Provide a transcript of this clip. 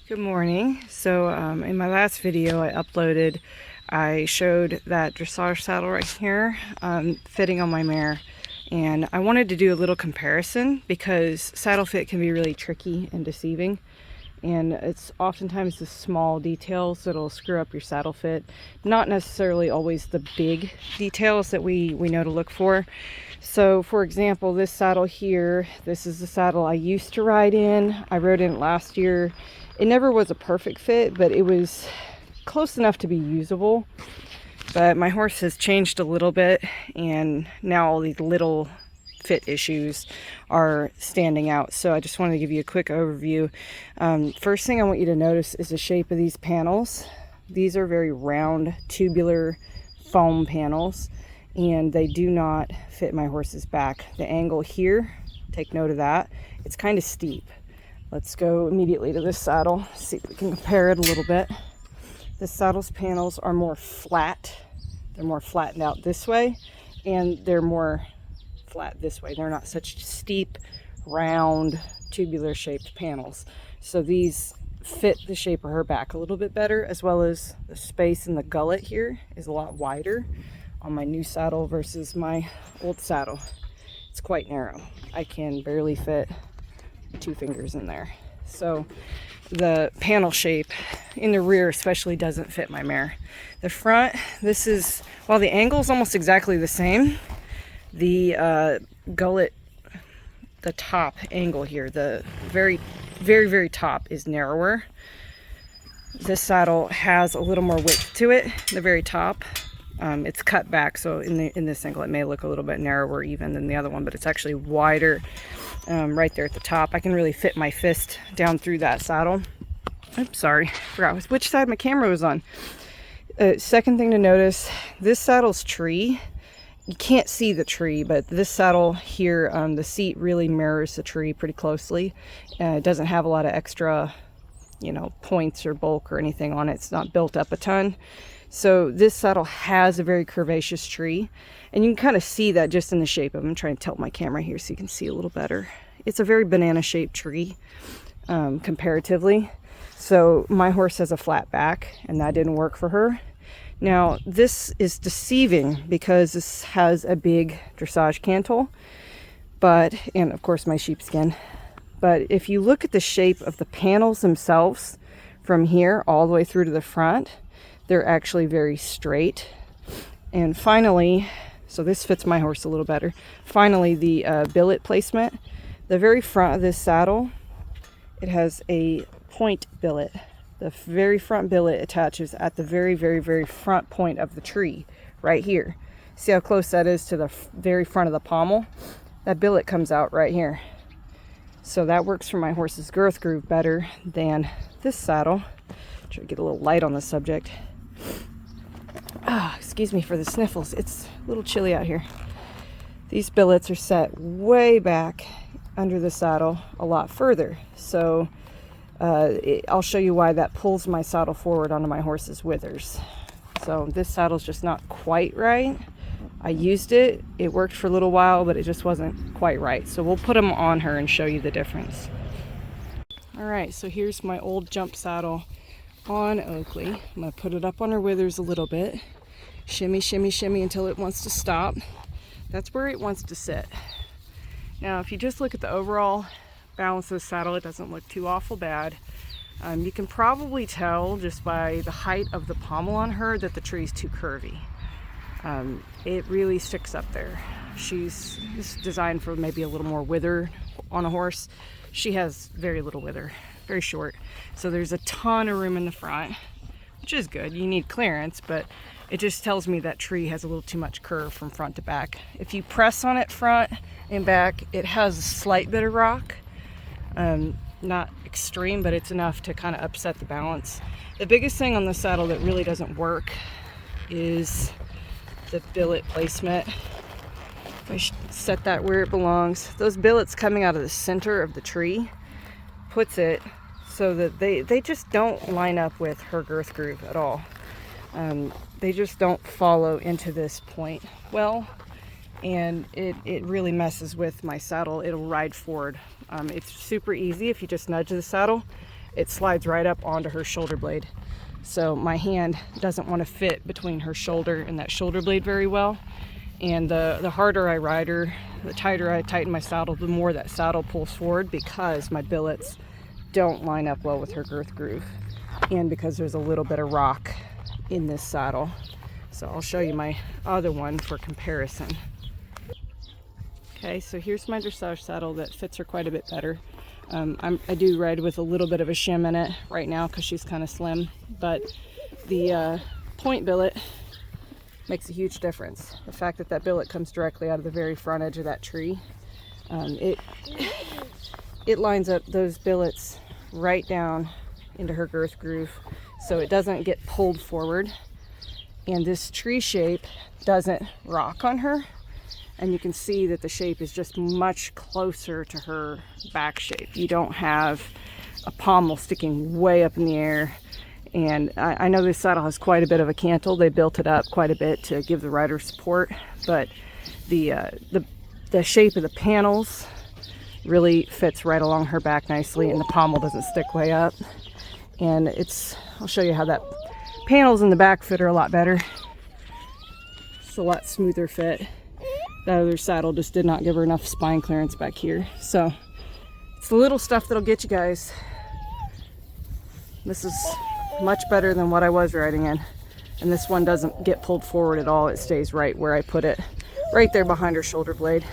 Good morning. So in my last video I showed that dressage saddle right here fitting on my mare, and I wanted to do a little comparison because saddle fit can be really tricky and deceiving, and it's oftentimes the small details that'll screw up your saddle fit, not necessarily always the big details that we know to look for. So for example, this saddle here, this is the saddle I used to ride in. I rode in it last year. It never was a perfect fit, but it was close enough to be usable. But my horse has changed a little bit, and now all these little fit issues are standing out. So I just wanted to give you a quick overview. First thing I want you to notice is the shape of these panels. These are very round, tubular foam panels, and they do not fit my horse's back. The angle here, take note of that, it's kind of steep. Let's go immediately to this saddle, see if we can compare it a little bit. This saddle's panels are more flat. They're more flattened out this way, and they're more flat this way. They're not such steep, round, tubular shaped panels. So these fit the shape of her back a little bit better, as well as the space in the gullet here is a lot wider on my new saddle versus my old saddle. It's quite narrow. I can barely fit 2 fingers in there. So the panel shape in the rear especially doesn't fit my mare. The front, this is, while the angle is almost exactly the same, the gullet, the top angle here, the very top is narrower. This saddle has a little more width to it, the very top. It's cut back, so in this angle it may look a little bit narrower even than the other one, but it's actually wider right there at the top. I can really fit my fist down through that saddle. Oops, sorry, forgot which side my camera was on. Second thing to notice, this saddle's tree, you can't see the tree, but this saddle here, the seat really mirrors the tree pretty closely. It doesn't have a lot of extra, points or bulk or anything on it. It's not built up a ton. So this saddle has a very curvaceous tree, and you can kind of see that just in the shape of it. I'm trying to tilt my camera here so you can see a little better. It's a very banana shaped tree comparatively. So my horse has a flat back, and that didn't work for her. Now this is deceiving because this has a big dressage cantle, and of course my sheepskin. But if you look at the shape of the panels themselves from here all the way through to the front, they're actually very straight. And finally, so this fits my horse a little better. Finally, the billet placement. The very front of this saddle, it has a point billet. The very front billet attaches at the very front point of the tree, right here. See how close that is to the very front of the pommel? That billet comes out right here. So that works for my horse's girth groove better than this saddle. Try to get a little light on the subject. Excuse me for the sniffles. It's a little chilly out here. These billets are set way back under the saddle a lot further. So I'll show you why that pulls my saddle forward onto my horse's withers. So this saddle's just not quite right. I used it. It worked for a little while, but it just wasn't quite right. So we'll put them on her and show you the difference. All right, so here's my old jump saddle on Oakley. I'm going to put it up on her withers a little bit. Shimmy, shimmy, shimmy until it wants to stop. That's where it wants to sit. Now, if you just look at the overall balance of the saddle, it doesn't look too awful bad. You can probably tell just by the height of the pommel on her that the tree's too curvy. It really sticks up there. She's designed for maybe a little more wither on a horse. She has very little wither, very short. So there's a ton of room in the front, which is good. You need clearance, but it just tells me that tree has a little too much curve from front to back. If you press on it front and back, it has a slight bit of rock. Not extreme, but it's enough to kind of upset the balance. The biggest thing on the saddle that really doesn't work is the billet placement. If I set that where it belongs, those billets coming out of the center of the tree puts it so that they just don't line up with her girth groove at all. They just don't follow into this point well, and it really messes with my saddle. It'll ride forward. It's super easy if you just nudge the saddle. it slides right up onto her shoulder blade. So my hand doesn't want to fit between her shoulder and that shoulder blade very well. And the harder I ride her, the tighter I tighten my saddle, the more that saddle pulls forward, because my billets don't line up well with her girth groove, and because there's a little bit of rock in this saddle. So I'll show you my other one for comparison. Okay, so here's my dressage saddle that fits her quite a bit better. I do ride with a little bit of a shim in it right now because she's kind of slim, but the point billet makes a huge difference. The fact that that billet comes directly out of the very front edge of that tree, it lines up those billets right down into her girth groove, so it doesn't get pulled forward, and this tree shape doesn't rock on her. And you can see that the shape is just much closer to her back shape. You don't have a pommel sticking way up in the air. And I know this saddle has quite a bit of a cantle. They built it up quite a bit to give the rider support, but the shape of the panels really fits right along her back nicely, and the pommel doesn't stick way up. And I'll show you how that panels in the back fit her a lot better. It's a lot smoother fit. That other saddle just did not give her enough spine clearance back here. So it's the little stuff that'll get you guys. This is much better than what I was riding in. And this one doesn't get pulled forward at all. It stays right where I put it, right there behind her shoulder blade.